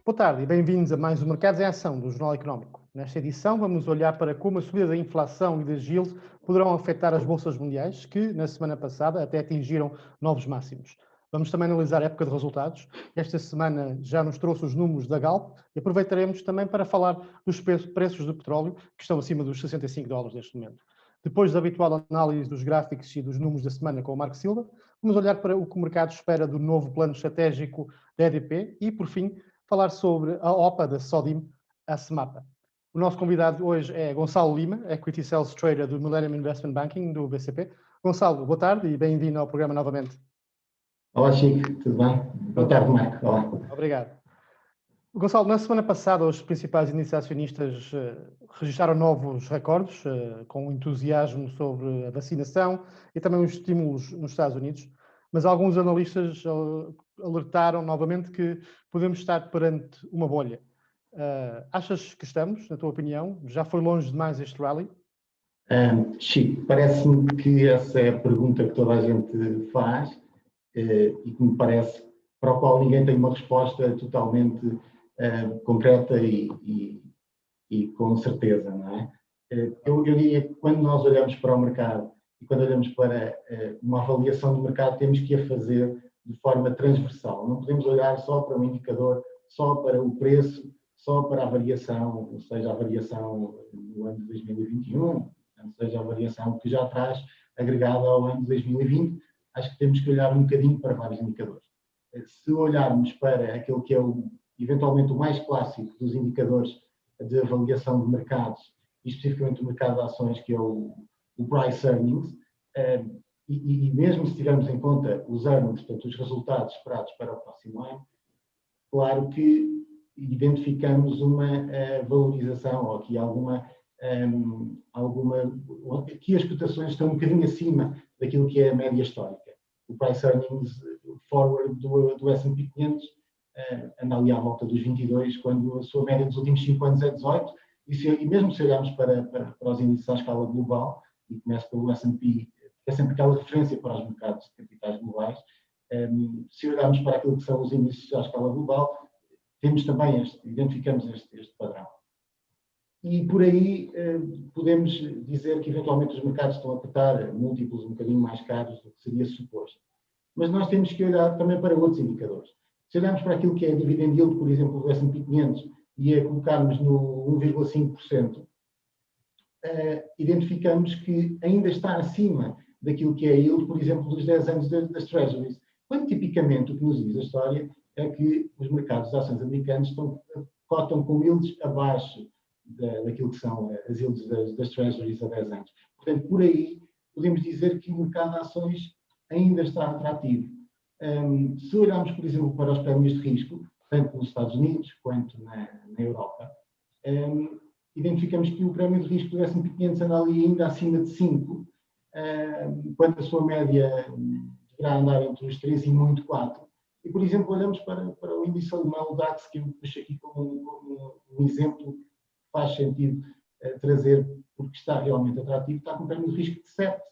Boa tarde e bem-vindos a mais um Mercados em Ação do Jornal Económico. Nesta edição vamos olhar para como a subida da inflação e das yields poderão afetar as bolsas mundiais, que na semana passada até atingiram novos máximos. Vamos também analisar a época de resultados. Esta semana já nos trouxe os números da Galp e aproveitaremos também para falar dos preços do petróleo, que estão acima dos $65 neste momento. Depois da habitual análise dos gráficos e dos números da semana com o Marco Silva, vamos olhar para o que o mercado espera do novo plano estratégico da EDP e, por fim, falar sobre a OPA da Sodim, a Semapa. O nosso convidado hoje é Gonçalo Lima, Equity Sales Trader do Millennium Investment Banking, do BCP. Gonçalo, boa tarde e bem-vindo ao programa novamente. Olá, Chico, tudo bem? Boa tarde, Marco. Olá. Obrigado. Gonçalo, na semana passada os principais índices acionistas registraram novos recordes, com entusiasmo sobre a vacinação e também os estímulos nos Estados Unidos, mas alguns analistas alertaram novamente que podemos estar perante uma bolha. Achas que estamos, na tua opinião? Já foi longe demais este rally? Chico, parece-me que essa é a pergunta que toda a gente faz e que me parece para a qual ninguém tem uma resposta totalmente concreta e com certeza, não é? Eu diria que quando nós olhamos para o mercado e quando olhamos para uma avaliação do mercado, temos que a fazer de forma transversal. Não podemos olhar só para um indicador, só para o preço, só para a variação, ou seja, a variação no ano de 2021, seja a variação que já traz agregada ao ano de 2020. Acho que temos que olhar um bocadinho para vários indicadores. Se olharmos para aquele que é eventualmente o mais clássico dos indicadores de avaliação de mercados, e especificamente o mercado de ações, que é o price earnings, e mesmo se tivermos em conta os earnings, portanto, os resultados esperados para o próximo ano, claro que identificamos uma valorização, ou aqui aqui as cotações estão um bocadinho acima daquilo que é a média histórica. O price earnings forward do S&P 500 anda ali à volta dos 22, quando a sua média dos últimos 5 anos é 18, e mesmo se olharmos para os índices à escala global, e começo pelo S&P, é sempre aquela referência para os mercados de capitais globais, se olharmos para aquilo que são os índices à escala global, temos também identificamos este padrão. E por aí podemos dizer que eventualmente os mercados estão a cotar múltiplos um bocadinho mais caros do que seria suposto. Mas nós temos que olhar também para outros indicadores. Se olharmos para aquilo que é a dividend yield, por exemplo, do S&P 500, e a colocarmos no 1,5%, identificamos que ainda está acima daquilo que é a yield, por exemplo, dos 10 anos das Treasuries. Quando tipicamente o que nos diz a história é que os mercados de ações americanos cotam com yields abaixo daquilo que são as yields das Treasuries a 10 anos. Portanto, por aí podemos dizer que o mercado de ações ainda está atrativo. Se olharmos, por exemplo, para os prémios de risco, tanto nos Estados Unidos quanto na Europa, identificamos que o prémio de risco do S&P 500 anda ali ainda acima de 5, quando a sua média deverá andar entre os 3 e muito 4. E, por exemplo, olhamos para o índice alemão, o DAX, que eu puxo aqui como um exemplo que faz sentido trazer, porque está realmente atrativo, está com um prémio de risco de 7,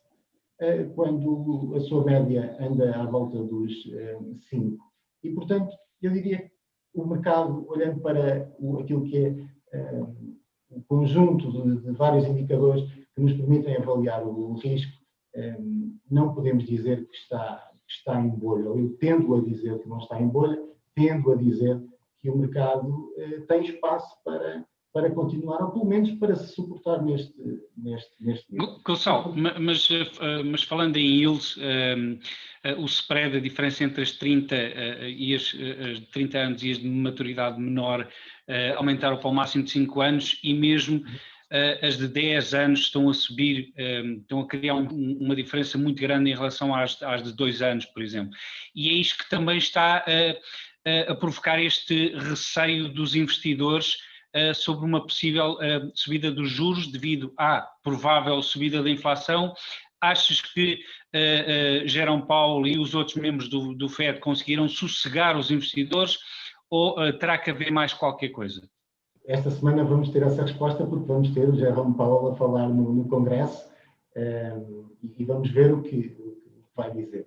quando a sua média anda à volta dos 5. E, portanto, eu diria que o mercado, olhando para aquilo que é o conjunto de vários indicadores que nos permitem avaliar o risco, não podemos dizer que está em bolha. Eu tendo a dizer que não está em bolha, tendo a dizer que o mercado tem espaço para continuar, ou pelo menos para se suportar neste nível. Gonçalo, mas falando em yields, o spread, a diferença entre as 30 e as 30 anos e as de maturidade menor aumentaram para o máximo de 5 anos e mesmo as de 10 anos estão a subir, estão a criar uma diferença muito grande em relação às de 2 anos, por exemplo. E é isto que também está a provocar este receio dos investidores sobre uma possível subida dos juros devido à provável subida da inflação. Achas que Jerome Powell e os outros membros do FED conseguiram sossegar os investidores ou terá que haver mais qualquer coisa? Esta semana vamos ter essa resposta porque vamos ter o Jerome Powell a falar no Congresso e vamos ver o que vai dizer.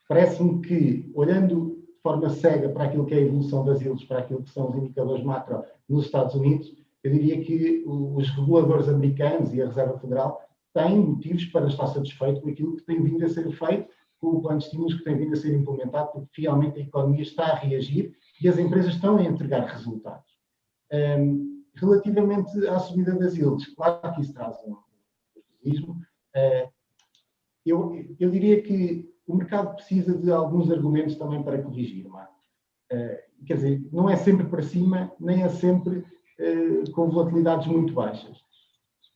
Parece-me que, olhando de forma cega para aquilo que é a evolução das yields, para aquilo que são os indicadores macro nos Estados Unidos, eu diria que os reguladores americanos e a Reserva Federal têm motivos para estar satisfeito com aquilo que tem vindo a ser feito, com o plano de estímulos que tem vindo a ser implementado, porque realmente a economia está a reagir e as empresas estão a entregar resultados. Relativamente à subida das yields, claro que isso traz um nervosismo. Eu diria que o mercado precisa de alguns argumentos também para corrigir. Quer dizer, não é sempre para cima, nem é sempre com volatilidades muito baixas.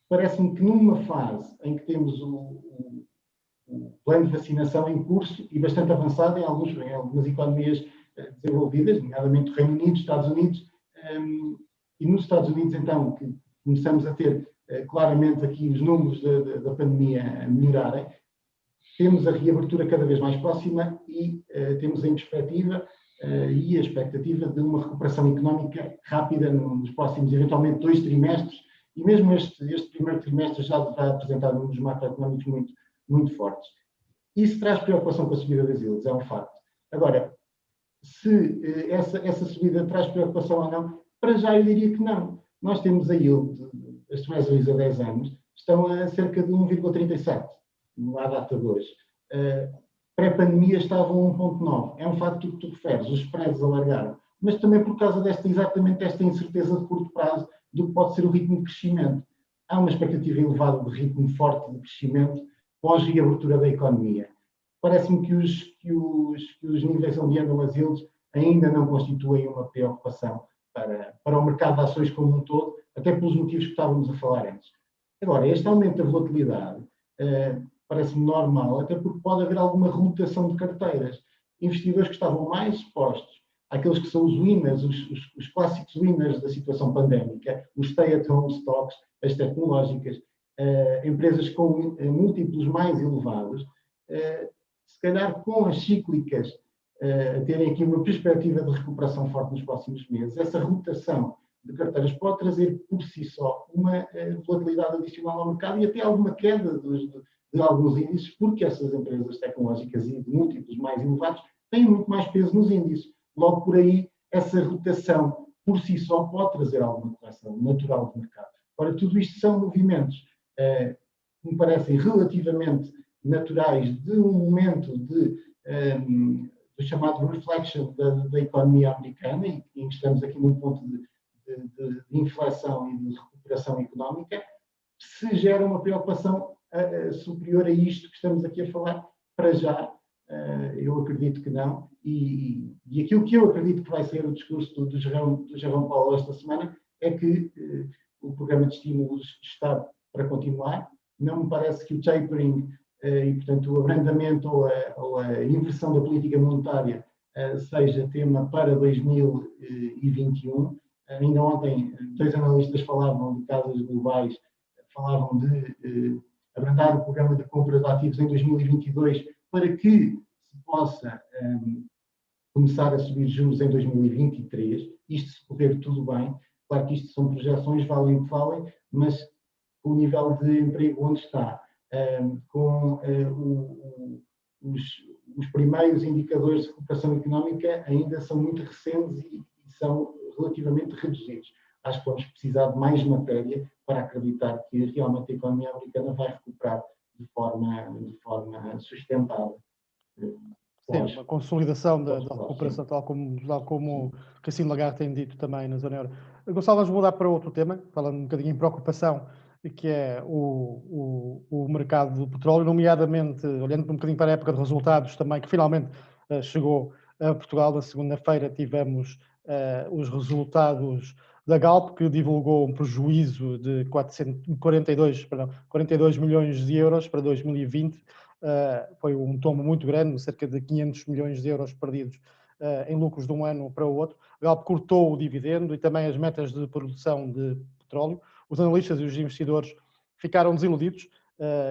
Parece-me que numa fase em que temos o plano de vacinação em curso e bastante avançado em algumas economias desenvolvidas, nomeadamente o Reino Unido, Estados Unidos, e nos Estados Unidos, então, que começamos a ter claramente aqui os números da pandemia a melhorarem, temos a reabertura cada vez mais próxima e temos em perspectiva e a expectativa de uma recuperação económica rápida nos próximos, eventualmente, 2 trimestres, e mesmo este primeiro trimestre já vai apresentar números macroeconómicos muito fortes. Isso traz preocupação com a subida das yields, é um facto. Agora, se essa subida traz preocupação ou não, para já eu diria que não. Nós temos a yield, as treasuries a 10 anos, estão a cerca de 1,37, à data de hoje. Pré-pandemia estavam a 1,9. É um facto que tu referes, os spreads alargaram, mas também por causa exatamente desta incerteza de curto prazo do que pode ser o ritmo de crescimento. Há uma expectativa elevada de ritmo forte de crescimento pós-reabertura da economia. Parece-me que os níveis onde andam as yields ainda não constituem uma preocupação para o mercado de ações como um todo, até pelos motivos que estávamos a falar antes. Agora, este aumento da volatilidade parece-me normal, até porque pode haver alguma rotação de carteiras. Investidores que estavam mais expostos àqueles que são os winners, os clássicos winners da situação pandémica, os stay-at-home stocks, as tecnológicas, empresas com múltiplos mais elevados, se calhar com as cíclicas terem aqui uma perspectiva de recuperação forte nos próximos meses, essa rotação de carteiras pode trazer por si só uma volatilidade adicional ao mercado e até alguma queda de alguns índices, porque essas empresas tecnológicas e de múltiplos mais elevados têm muito mais peso nos índices. Logo por aí, essa rotação por si só pode trazer alguma correção natural do mercado. Ora, tudo isto são movimentos que me parecem relativamente naturais de um momento do chamado reflection da economia americana, e em que estamos aqui num ponto de inflação e de recuperação económica. Se gera uma preocupação superior a isto que estamos aqui a falar, para já, eu acredito que não. E aquilo que eu acredito que vai ser o discurso do Jerome Powell esta semana é que o programa de estímulos está para continuar. Não me parece que o tapering e, portanto, o abrandamento ou a inversão da política monetária seja tema para 2021. Ainda ontem, 2 analistas falavam de casas globais, falavam de abrandar o programa de compra de ativos em 2022 para que se possa começar a subir juros em 2023. Isto se correr tudo bem. Claro que isto são projeções, valem o que valem, mas com o nível de emprego onde está, com os primeiros indicadores de recuperação económica ainda são muito recentes e são relativamente reduzidos. Acho que vamos precisar de mais matéria para acreditar que realmente a economia americana vai recuperar de forma sustentável. Sim, uma consolidação da recuperação, tal como Christine Lagarde tem dito também na zona euro. Gonçalo, vamos mudar para outro tema, falando um bocadinho em preocupação, que é o mercado do petróleo, nomeadamente, olhando um bocadinho para a época de resultados também, que finalmente chegou a Portugal. Na segunda-feira tivemos os resultados da Galp, que divulgou um prejuízo de 42 milhões de euros para 2020. Foi um tombo muito grande, cerca de 500 milhões de euros perdidos em lucros de um ano para o outro. A Galp cortou o dividendo e também as metas de produção de petróleo. Os analistas e os investidores ficaram desiludidos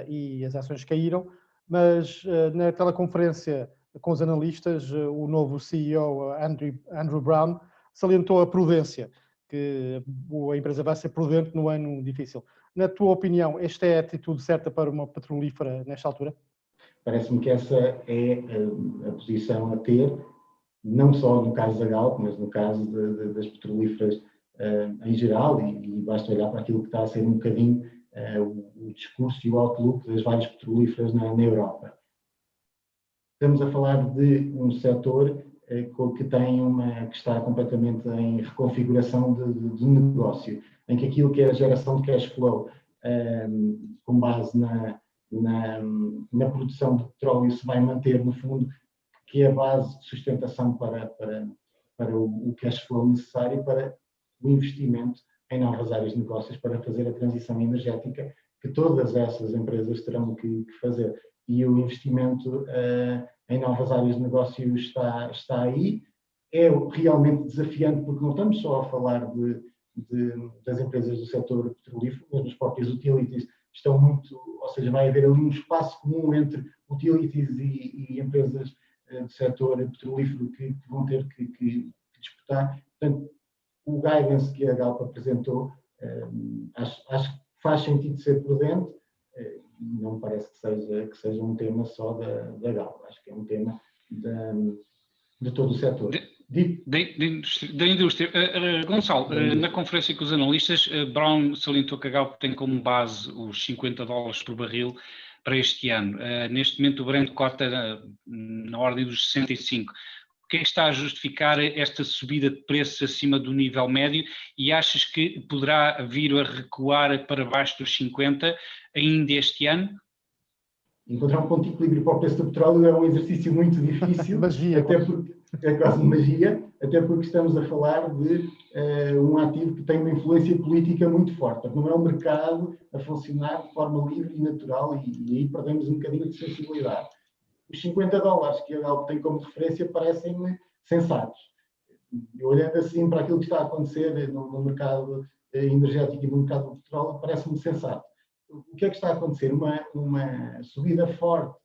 e as ações caíram, mas na teleconferência com os analistas, o novo CEO, Andrew Brown, salientou a prudência, que a empresa vai ser prudente no ano difícil. Na tua opinião, esta é a atitude certa para uma petrolífera nesta altura? Parece-me que essa é a posição a ter, não só no caso da Galp, mas no caso das petrolíferas em geral, e basta olhar para aquilo que está a ser um bocadinho o discurso e o outlook das várias petrolíferas na Europa. Estamos a falar de um setor que está completamente em reconfiguração de negócio, em que aquilo que é a geração de cash flow com base na produção de petróleo se vai manter, no fundo, que é a base de sustentação para o cash flow necessário para o investimento em novas áreas de negócios para fazer a transição energética que todas essas empresas terão que fazer. E o investimento em novas áreas de negócio está aí. É realmente desafiante, porque não estamos só a falar das empresas do setor petrolífero, mas as próprias utilities estão muito, ou seja, vai haver ali um espaço comum entre utilities e empresas do setor petrolífero que vão ter que disputar. Portanto, o guidance que a Galp apresentou, acho que faz sentido ser prudente, não me parece que seja um tema só da Galp, acho que é um tema de todo o setor. Da indústria. Gonçalo, na conferência com os analistas, Brown salientou que a Galp tem como base os $50 por barril para este ano. Neste momento o Brent cota na ordem dos 65. O que é que está a justificar esta subida de preços acima do nível médio e achas que poderá vir a recuar para baixo dos 50 ainda este ano? Encontrar um ponto de equilíbrio para o preço do petróleo é um exercício muito difícil, magia, até porque é quase magia, até porque estamos a falar de um ativo que tem uma influência política muito forte. Não é um mercado a funcionar de forma livre e natural e aí perdemos um bocadinho de sensibilidade. Os $50 que a Galp tem como referência parecem-me sensatos. Olhando assim para aquilo que está a acontecer no mercado energético e no mercado do petróleo, parece-me sensato. O que é que está a acontecer? Uma subida forte,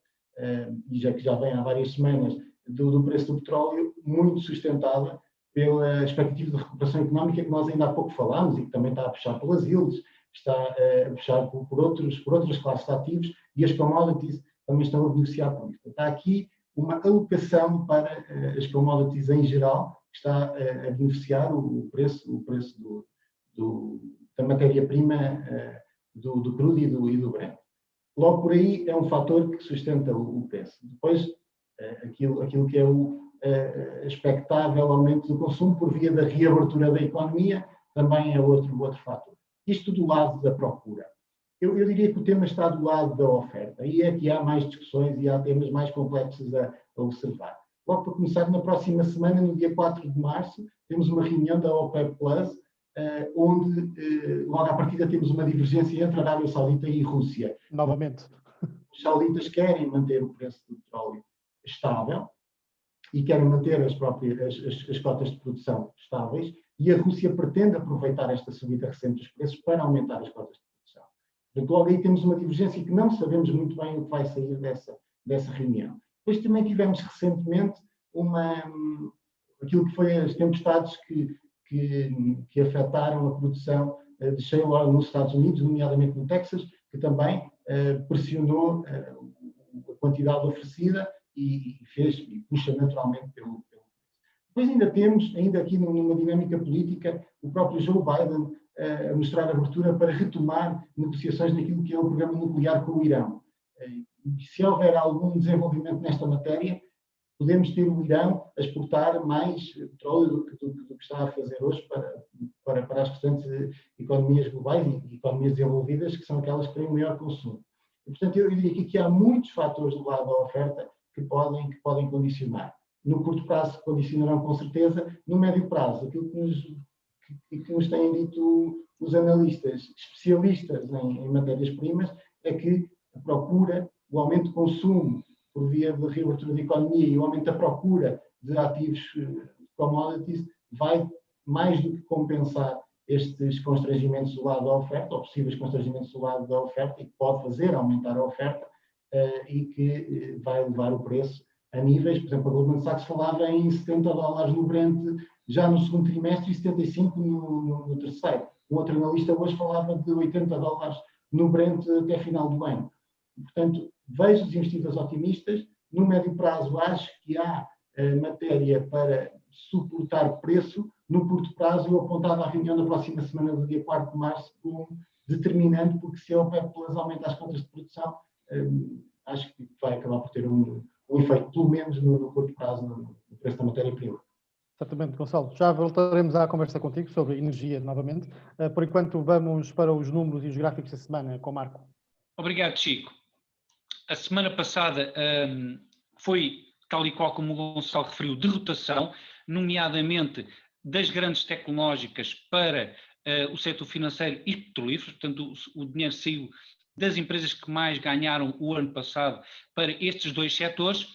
e que já vem há várias semanas, do preço do petróleo, muito sustentada pela expectativa de recuperação económica que nós ainda há pouco falámos e que também está a puxar pelas yields, está a puxar por outras classes de ativos e as commodities também estão a beneficiar por isso. Está aqui uma alocação para as commodities em geral, que está a beneficiar o preço da matéria-prima do crudo e do Brent. Logo por aí é um fator que sustenta o preço. Depois, aquilo que é o expectável aumento do consumo por via da reabertura da economia também é outro fator. Isto do lado da procura. Eu diria que o tema está do lado da oferta. Aí é que há mais discussões e há temas mais complexos a observar. Logo para começar, na próxima semana, no dia 4 de março, temos uma reunião da OPEP+, onde logo à partida temos uma divergência entre a Arábia Saudita e Rússia. Novamente. Os sauditas querem manter o preço do petróleo estável e querem manter as cotas de produção estáveis e a Rússia pretende aproveitar esta subida recente dos preços para aumentar as cotas de produção. Portanto, logo aí temos uma divergência que não sabemos muito bem o que vai sair dessa reunião. Depois também tivemos recentemente aquilo que foi as tempestades que afetaram a produção de shale oil nos Estados Unidos, nomeadamente no Texas, que também pressionou a quantidade oferecida e puxa naturalmente pelo preço. Depois ainda temos, aqui numa dinâmica política, o próprio Joe Biden a mostrar abertura para retomar negociações naquilo que é o programa nuclear com o Irão. Se houver algum desenvolvimento nesta matéria, podemos ter o Irão a exportar mais petróleo do que está a fazer hoje para as restantes economias globais e economias desenvolvidas, que são aquelas que têm o maior consumo. E, portanto, eu diria que aqui há muitos fatores do lado da oferta que podem condicionar. No curto prazo, condicionarão com certeza. No médio prazo, aquilo que nos têm dito os analistas especialistas em matérias-primas é que a procura, o aumento de consumo por via de reabertura da economia e o aumento da procura de ativos commodities vai mais do que compensar estes constrangimentos do lado da oferta, ou possíveis constrangimentos do lado da oferta, e que pode fazer aumentar a oferta e que vai levar o preço a níveis, por exemplo, a Goldman Sachs falava em $70 no Brent já no segundo trimestre e 75 no terceiro. Um outro analista hoje falava de $80 no Brent até final do ano. Portanto, vejo os investidores otimistas. No médio prazo, acho que há matéria para suportar preço no curto prazo. Eu apontava a reunião da próxima semana, do dia 4 de março, como determinante, porque se a OPEP+ aumenta as cotas de produção, acho que vai acabar por ter um efeito, pelo menos no curto prazo, no preço da matéria-prima. Certamente, Gonçalo. Já voltaremos à conversa contigo sobre energia novamente. Por enquanto, vamos para os números e os gráficos da semana com o Marco. Obrigado, Chico. A semana passada foi, tal e qual como o Gonçalo referiu, de rotação, nomeadamente das grandes tecnológicas para o setor financeiro e petrolífero. Portanto, o dinheiro saiu das empresas que mais ganharam o ano passado para estes dois setores.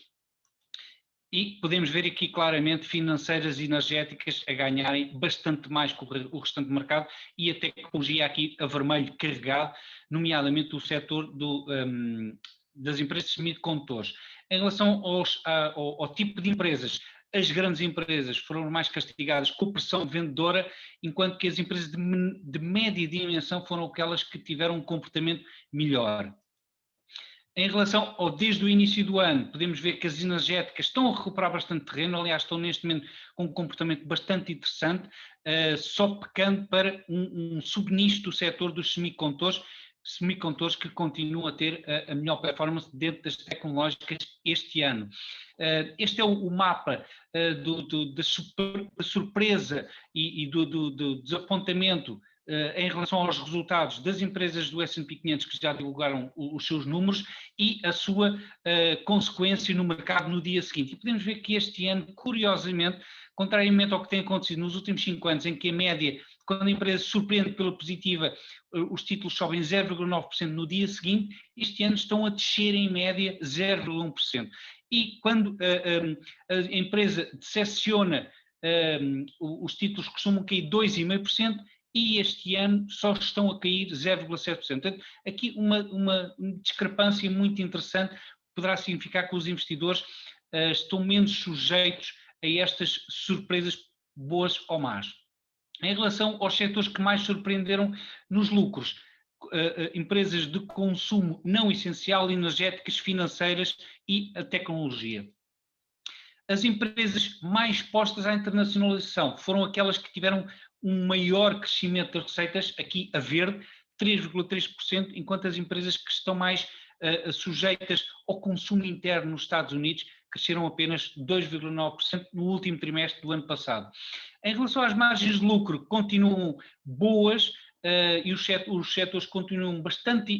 E podemos ver aqui claramente financeiras e energéticas a ganharem bastante mais que o restante mercado, e a tecnologia aqui a vermelho carregado, nomeadamente o setor das empresas de semicondutores. Em relação ao tipo de empresas, as grandes empresas foram mais castigadas com pressão vendedora, enquanto que as empresas de média dimensão foram aquelas que tiveram um comportamento melhor. Em relação ao desde o início do ano, podemos ver que as energéticas estão a recuperar bastante terreno, aliás, estão neste momento com um comportamento bastante interessante, só pecando para um subnicho do setor dos semicondutores que continuam a ter a melhor performance dentro das tecnológicas este ano. Este é o mapa da surpresa e do desapontamento em relação aos resultados das empresas do S&P 500 que já divulgaram os seus números e a sua consequência no mercado no dia seguinte. E podemos ver que este ano, curiosamente, contrariamente ao que tem acontecido nos últimos 5 anos, em que a média, quando a empresa surpreende pela positiva, os títulos sobem 0,9% no dia seguinte, este ano estão a descer em média 0,1%. E quando a empresa decepciona, os títulos costumam cair 2,5%, e este ano só estão a cair 0,7%. Portanto, aqui uma discrepância muito interessante, poderá significar que os investidores estão menos sujeitos a estas surpresas boas ou más. Em relação aos setores que mais surpreenderam nos lucros, empresas de consumo não essencial, energéticas, financeiras e a tecnologia. As empresas mais expostas à internacionalização foram aquelas que tiveram um maior crescimento das receitas, aqui a verde, 3,3%, enquanto as empresas que estão mais sujeitas ao consumo interno nos Estados Unidos cresceram apenas 2,9% no último trimestre do ano passado. Em relação às margens de lucro, continuam boas, e os setores continuam bastante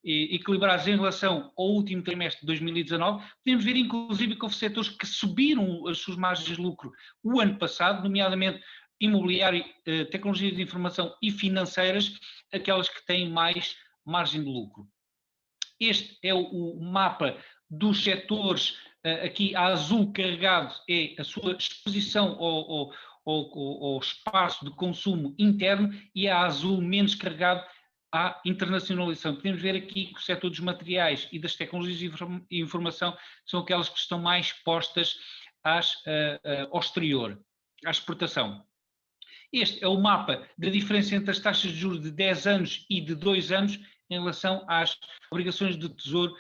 equilibrados em relação ao último trimestre de 2019. Podemos ver, inclusive, que houve setores que subiram as suas margens de lucro o ano passado, nomeadamente imobiliário, tecnologias de informação e financeiras, aquelas que têm mais margem de lucro. Este é o mapa dos setores, aqui a azul carregado é a sua exposição ao espaço de consumo interno, e a azul menos carregado à internacionalização. Podemos ver aqui que o setor dos materiais e das tecnologias de informação são aquelas que estão mais expostas ao exterior, à exportação. Este é o mapa da diferença entre as taxas de juros de 10 anos e de 2 anos em relação às obrigações de tesouro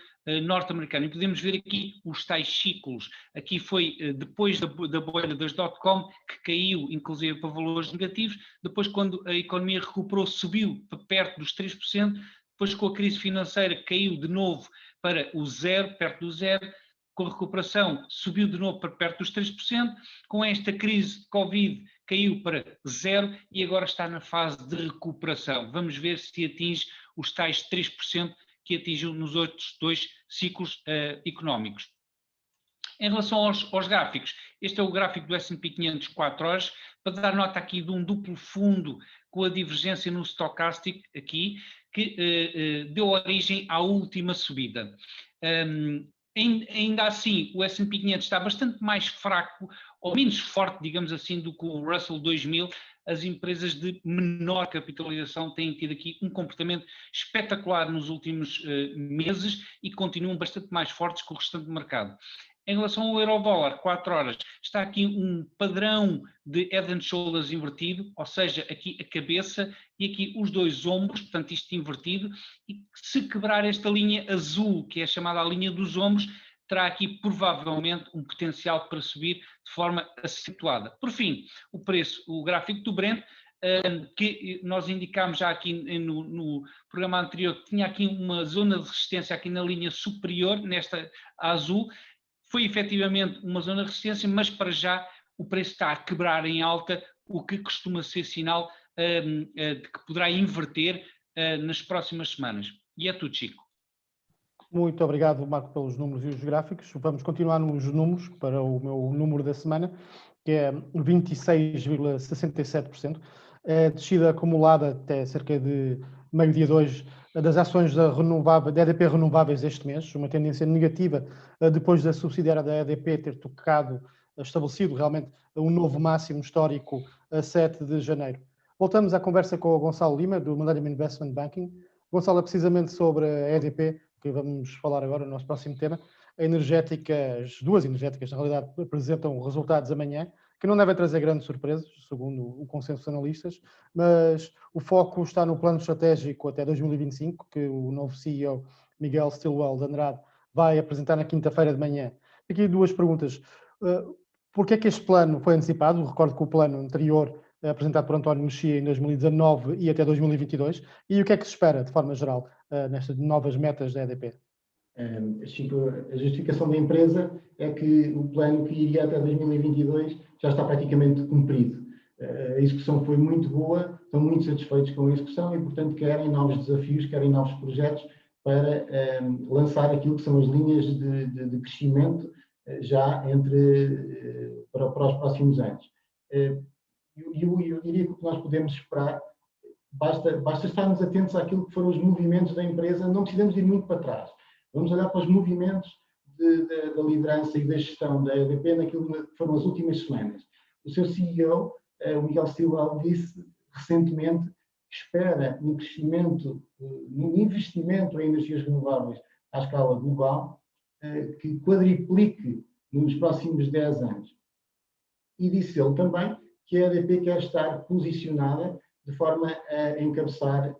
norte-americano. E podemos ver aqui os tais ciclos. Aqui foi depois da bolha das .com, que caiu inclusive para valores negativos. Depois, quando a economia recuperou, subiu para perto dos 3%. Depois, com a crise financeira, caiu de novo para o zero, perto do zero. Com a recuperação, subiu de novo para perto dos 3%. Com esta crise de Covid, caiu para zero e agora está na fase de recuperação. Vamos ver se atinge os tais 3% que atingiu nos outros 2 ciclos económicos. Em relação aos gráficos, este é o gráfico do S&P 500 4 horas, para dar nota aqui de um duplo fundo com a divergência no Stochastic aqui, que deu origem à última subida. Ainda assim, o S&P 500 está bastante mais fraco, ou menos forte, digamos assim, do que o Russell 2000. As empresas de menor capitalização têm tido aqui um comportamento espetacular nos últimos meses e continuam bastante mais fortes que o restante do mercado. Em relação ao euro-dólar, 4 horas, está aqui um padrão de head and shoulders invertido, ou seja, aqui a cabeça e aqui os 2 ombros, portanto isto invertido, e se quebrar esta linha azul, que é chamada a linha dos ombros, terá aqui provavelmente um potencial para subir de forma acentuada. Por fim, o preço, o gráfico do Brent, que nós indicámos já aqui no programa anterior, que tinha aqui uma zona de resistência aqui na linha superior, nesta azul, foi efetivamente uma zona de resistência, mas para já o preço está a quebrar em alta, o que costuma ser sinal de que poderá inverter nas próximas semanas. E é tudo, Chico. Muito obrigado, Marco, pelos números e os gráficos. Vamos continuar nos números para o meu número da semana, que é 26,67%. Descida acumulada até cerca de meio-dia de hoje das ações da EDP Renováveis este mês, uma tendência negativa depois da subsidiária da EDP ter estabelecido realmente um novo máximo histórico a 7 de janeiro. Voltamos à conversa com o Gonçalo Lima, do Millennium Investment Banking. Gonçalo, é precisamente sobre a EDP, que vamos falar agora no nosso próximo tema. As duas energéticas, na realidade, apresentam resultados amanhã, que não devem trazer grandes surpresas, segundo o consenso dos analistas, mas o foco está no plano estratégico até 2025, que o novo CEO, Miguel Stilwell de Andrade, vai apresentar na quinta-feira de manhã. Aqui duas perguntas. Por que é que este plano foi antecipado? Recordo que o plano anterior, apresentado por António Mexia em 2019 e até 2022, e o que é que se espera, de forma geral, nestas novas metas da EDP? Chico, a justificação da empresa é que o plano que iria até 2022 já está praticamente cumprido. A execução foi muito boa, estão muito satisfeitos com a execução e, portanto, querem novos desafios, querem novos projetos para lançar aquilo que são as linhas de crescimento já para os próximos anos. Eu diria que o que nós podemos esperar, basta estarmos atentos àquilo que foram os movimentos da empresa, não precisamos ir muito para trás. Vamos olhar para os movimentos da liderança e da gestão da EDP naquilo que foram as últimas semanas. O seu CEO, o Miguel Stilwell, disse recentemente que espera um crescimento, um investimento em energias renováveis à escala global, que quadriplique nos próximos 10 anos. E disse ele também que a EDP quer estar posicionada de forma a encabeçar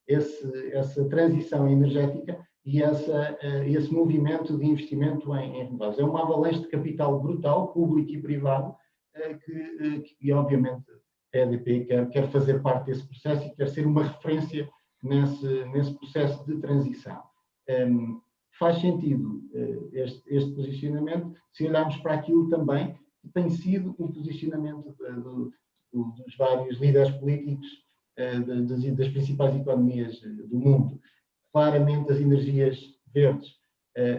essa transição energética e esse movimento de investimento em renováveis. É uma avalanche de capital brutal, público e privado, que obviamente a EDP quer fazer parte desse processo e quer ser uma referência nesse processo de transição. Faz sentido este posicionamento se olharmos para aquilo também que tem sido um posicionamento dos vários líderes políticos das principais economias do mundo. Claramente as energias verdes,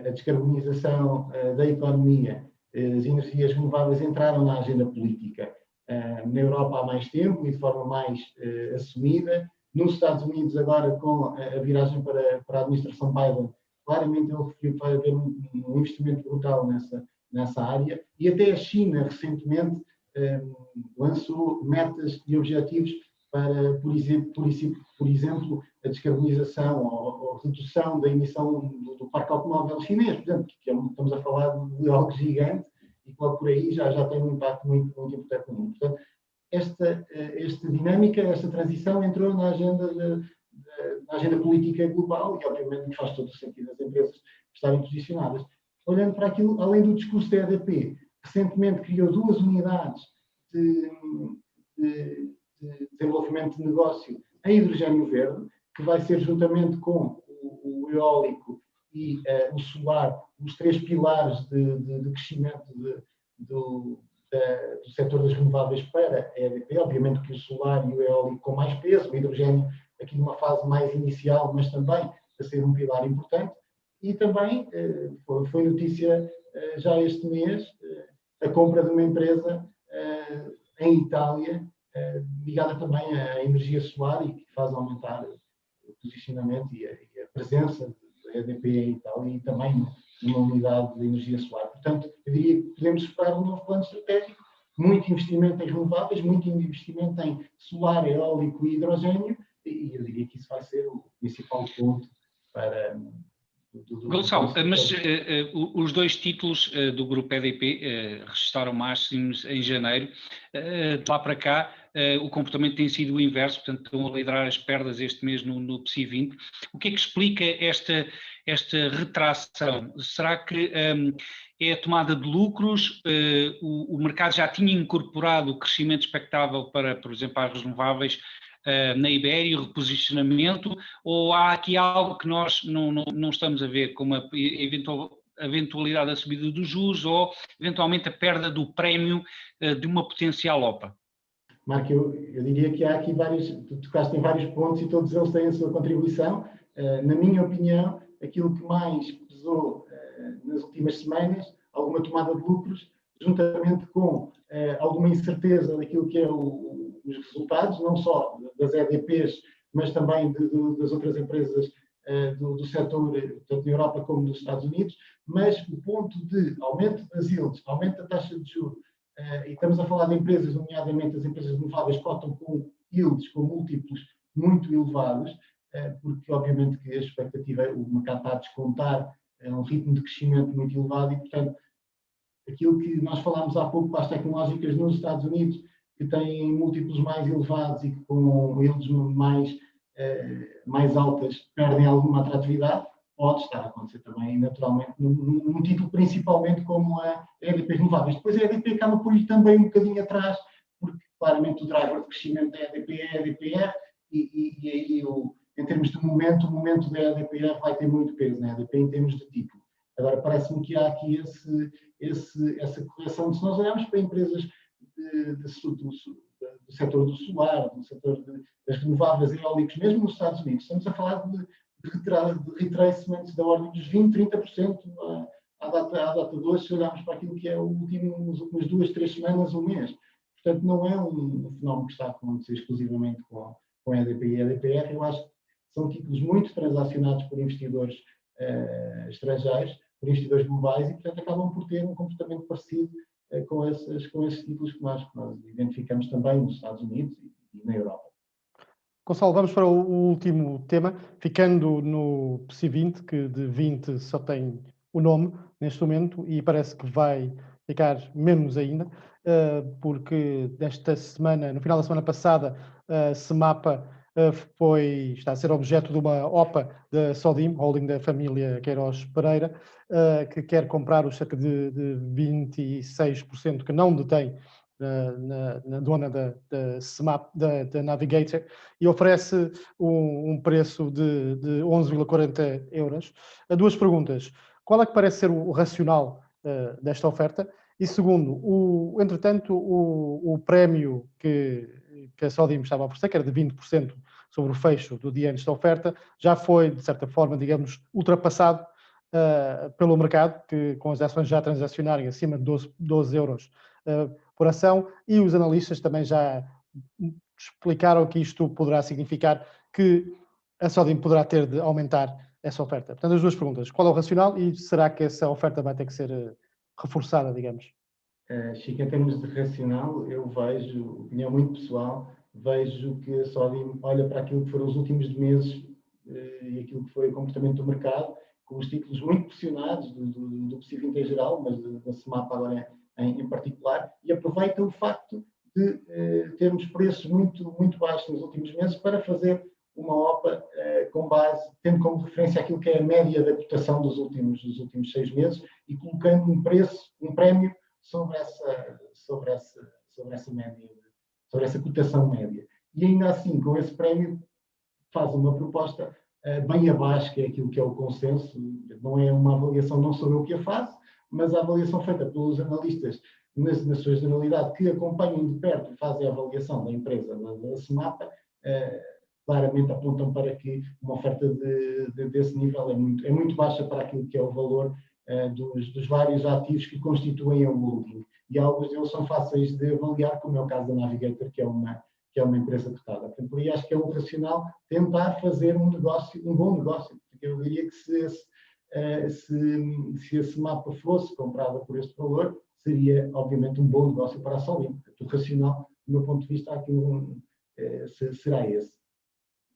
a descarbonização da economia, as energias renováveis entraram na agenda política na Europa há mais tempo e de forma mais assumida. Nos Estados Unidos agora com a viragem para a administração Biden, claramente ele referiu que vai haver um investimento brutal nessa área, e até a China recentemente lançou metas e objetivos para, por exemplo, a descarbonização ou redução da emissão do parque automóvel chinês, portanto, estamos a falar de algo gigante e que logo por aí já tem um impacto muito importante no mundo. Portanto, esta dinâmica, esta transição entrou na agenda política global e, obviamente, faz todo o sentido as empresas estarem posicionadas. Olhando para aquilo, além do discurso da EDP, recentemente criou 2 unidades de desenvolvimento de negócio em hidrogênio verde, que vai ser juntamente com o eólico e o solar, os 3 pilares de crescimento do setor das renováveis para a EDP. Obviamente que o solar e o eólico com mais peso, o hidrogênio aqui numa fase mais inicial, mas também a ser um pilar importante. E também foi notícia já este mês a compra de uma empresa em Itália, ligada também à energia solar e que faz aumentar o posicionamento e a presença da EDP em Itália e também numa unidade de energia solar. Portanto, eu diria que podemos esperar um novo plano estratégico, muito investimento em renováveis, muito investimento em solar, eólico e hidrogênio, e eu diria que isso vai ser o principal ponto Gonçalo, mas os dois títulos do grupo EDP registraram máximos em janeiro. De lá para cá, o comportamento tem sido o inverso, portanto, estão a liderar as perdas este mês no PSI 20. O que é que explica esta retração? Será que é a tomada de lucros? O mercado já tinha incorporado o crescimento expectável para, por exemplo, as renováveis na Ibéria, o reposicionamento, ou há aqui algo que nós não estamos a ver, como a eventualidade da subida dos juros ou eventualmente a perda do prémio de uma potencial OPA? Marco, eu diria que há aqui tu tocaste em vários pontos e todos eles têm a sua contribuição. Na minha opinião, aquilo que mais pesou nas últimas semanas, alguma tomada de lucros, juntamente com alguma incerteza daquilo que é os resultados, não só das EDPs, mas também das outras empresas do setor, tanto na Europa como nos Estados Unidos, mas o ponto de aumento das yields, aumento da taxa de juros, e estamos a falar de empresas, nomeadamente as empresas renováveis, que cotam com yields, com múltiplos muito elevados, porque obviamente que a expectativa, o mercado está a descontar um ritmo de crescimento muito elevado e, portanto, aquilo que nós falámos há pouco para as tecnológicas nos Estados Unidos, que têm múltiplos mais elevados e que com yields mais altas perdem alguma atratividade, pode estar a acontecer também, naturalmente, num título principalmente como a EDP renováveis. Depois a EDP acaba por ir também um bocadinho atrás, porque claramente o driver de crescimento da EDP é a EDPR e aí em termos de momento, o momento da EDPR vai ter muito peso na EDP em termos de título. Agora, parece-me que há aqui essa correção. Se nós olharmos para empresas do setor do solar, do setor das renováveis e eólicos, mesmo nos Estados Unidos, estamos a falar de retracements da ordem dos 20%, 30% à data de hoje, se olharmos para aquilo que é as últimas 2, 3 semanas, um mês. Portanto, não é um fenómeno que está a acontecer exclusivamente com a EDP e a EDPR. Eu acho que são títulos muito transacionados por investidores estrangeiros, por investidores globais, e, portanto, acabam por ter um comportamento parecido com esses títulos que nós identificamos também nos Estados Unidos e na Europa. Gonçalo, vamos para o último tema, ficando no PSI 20, que de 20 só tem o nome neste momento e parece que vai ficar menos ainda, porque desta semana, no final da semana passada, a Semapa está a ser objeto de uma OPA da Sodim, holding da família Queiroz Pereira, que quer comprar os cerca de 26% que não detém na dona da Semap, da Navigator, e oferece um preço de 11,40 euros. Duas perguntas. Qual é que parece ser o racional desta oferta? E segundo, entretanto, o prémio que a Sodim estava a oferecer, que era de 20% sobre o fecho do dia antes da oferta, já foi, de certa forma, digamos, ultrapassado pelo mercado, que com as ações já transacionarem acima de 12 euros por ação, e os analistas também já explicaram que isto poderá significar que a Sodim poderá ter de aumentar essa oferta. Portanto, as duas perguntas. Qual é o racional e será que essa oferta vai ter que ser reforçada, digamos? Chico, em termos de racional, eu vejo, opinião muito pessoal, vejo que a Sodim olha para aquilo que foram os últimos meses e aquilo que foi o comportamento do mercado, com os títulos muito pressionados do PSI 20 em geral, mas da Semapa agora em particular, e aproveita o facto de termos preços muito, muito baixos nos últimos meses para fazer uma OPA com base, tendo como referência aquilo que é a média da cotação dos últimos 6 meses e colocando um prémio sobre essa média, sobre essa cotação média. E ainda assim, com esse prémio, faz uma proposta bem abaixo, que é aquilo que é o consenso. Não é uma avaliação, não sou eu que a faço, mas a avaliação feita pelos analistas na sua generalidade, que acompanham de perto e fazem a avaliação da empresa, da Semapa, claramente apontam para que uma oferta desse nível é muito baixa para aquilo que é o valor dos vários ativos que constituem a holding. E alguns deles são fáceis de avaliar, como é o caso da Navigator, que é uma empresa cotada. Portanto, por aí acho que é o racional tentar fazer um bom negócio. Porque eu diria que se a Semapa fosse comprada por este valor, seria, obviamente, um bom negócio para a Sodim. O racional, do meu ponto de vista, aqui será esse.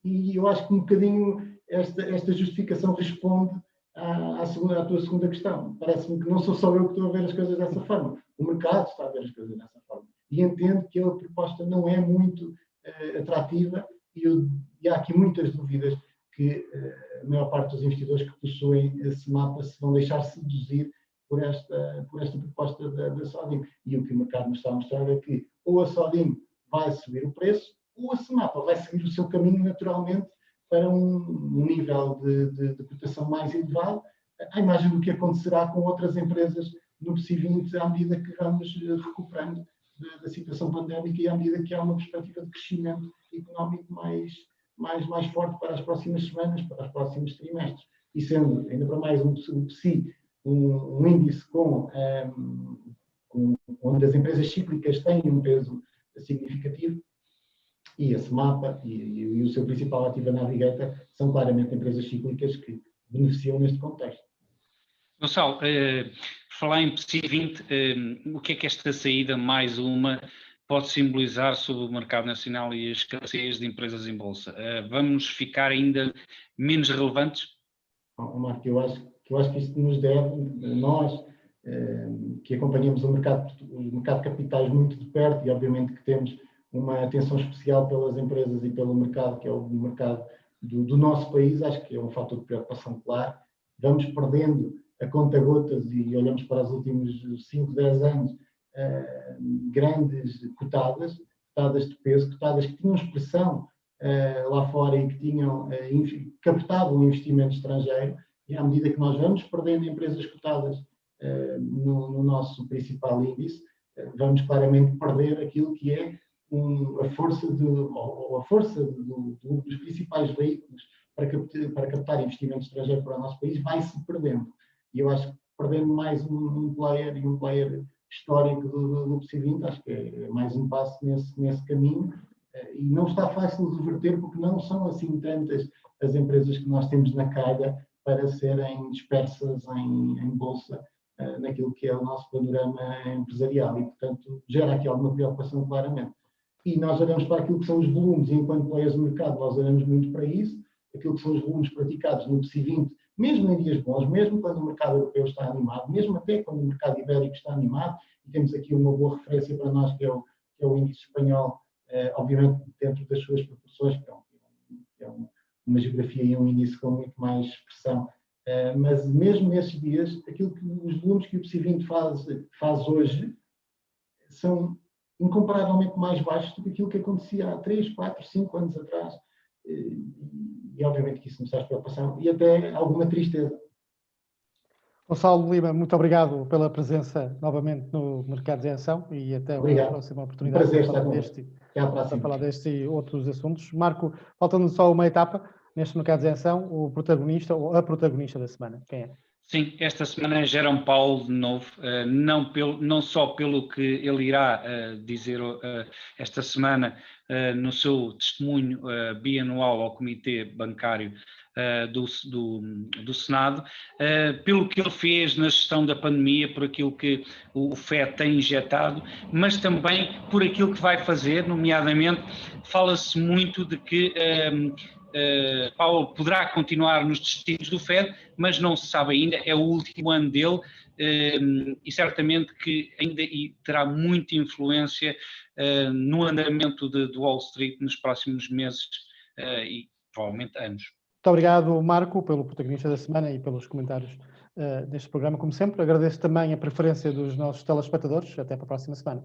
E eu acho que um bocadinho esta justificação responde à tua segunda questão. Parece-me que não sou só eu que estou a ver as coisas dessa forma. O mercado está a ver as coisas dessa forma. E entendo que a proposta não é muito atrativa e há aqui muitas dúvidas que a maior parte dos investidores que possuem esse mapa se vão deixar seduzir por esta proposta da Sodim. E o que o mercado nos está a mostrar é que ou a Sodim vai subir o preço, ou a Semapa vai seguir o seu caminho naturalmente para um nível de cotação mais elevado, à imagem do que acontecerá com outras empresas no PSI 20 à medida que vamos recuperando da situação pandémica e à medida que há uma perspectiva de crescimento económico mais forte para as próximas semanas, para os próximos trimestres. E sendo, ainda para mais, um PSI, um índice onde as empresas cíclicas têm um peso significativo, e a Semapa e o seu principal ativo, a Navigator, são claramente empresas cíclicas que beneficiam neste contexto. Gonçalo, por falar em PSI 20, o que é que esta saída, mais uma, pode simbolizar sobre o mercado nacional e a escassez de empresas em bolsa? Vamos ficar ainda menos relevantes? Marco, eu acho que isto nos deve, nós que acompanhamos o mercado de capitais muito de perto e obviamente que temos uma atenção especial pelas empresas e pelo mercado, que é o mercado do nosso país, acho que é um fator de preocupação claro. Vamos perdendo a conta-gotas e olhamos para os últimos 5, 10 anos, grandes cotadas de peso, cotadas que tinham expressão lá fora e que tinham captado um investimento estrangeiro, e à medida que nós vamos perdendo empresas cotadas no nosso principal índice, vamos claramente perder aquilo que é a força dos principais veículos para captar investimento estrangeiro para o nosso país vai-se perdendo. E eu acho que perdendo mais um player histórico do PSI 20, acho que é mais um passo nesse caminho. E não está fácil de reverter porque não são assim tantas as empresas que nós temos na calha para serem dispersas em bolsa naquilo que é o nosso panorama empresarial e, portanto, gera aqui alguma preocupação claramente. E nós olhamos para aquilo que são os volumes, e enquanto players do mercado nós olhamos muito para isso, aquilo que são os volumes praticados no PSI 20, mesmo em dias bons, mesmo quando o mercado europeu está animado, mesmo até quando o mercado ibérico está animado, e temos aqui uma boa referência para nós, que é o índice espanhol, obviamente dentro das suas proporções, que é uma geografia e um índice com muito mais expressão, mas mesmo nesses dias, os volumes que o PSI 20 faz hoje são incomparavelmente mais baixos do que aquilo que acontecia há 3, 4, 5 anos atrás. E obviamente que isso nos traz preocupação e até alguma tristeza. Gonçalo Lima, muito obrigado pela presença novamente no Mercados em Ação e até a próxima oportunidade para falar deste e outros assuntos. Marco, falta-nos só uma etapa neste Mercados em Ação, o protagonista ou a protagonista da semana. Quem é? Sim, esta semana é Jerome Powell de novo, não só pelo que ele irá dizer esta semana no seu testemunho bianual ao Comitê Bancário do Senado, pelo que ele fez na gestão da pandemia, por aquilo que o FED tem injetado, mas também por aquilo que vai fazer, nomeadamente, fala-se muito de que Powell poderá continuar nos destinos do FED, mas não se sabe ainda, é o último ano dele e certamente que ainda terá muita influência no andamento de Wall Street nos próximos meses e provavelmente anos. Muito obrigado, Marco, pelo protagonista da semana e pelos comentários neste programa, como sempre. Agradeço também a preferência dos nossos telespectadores. Até para a próxima semana.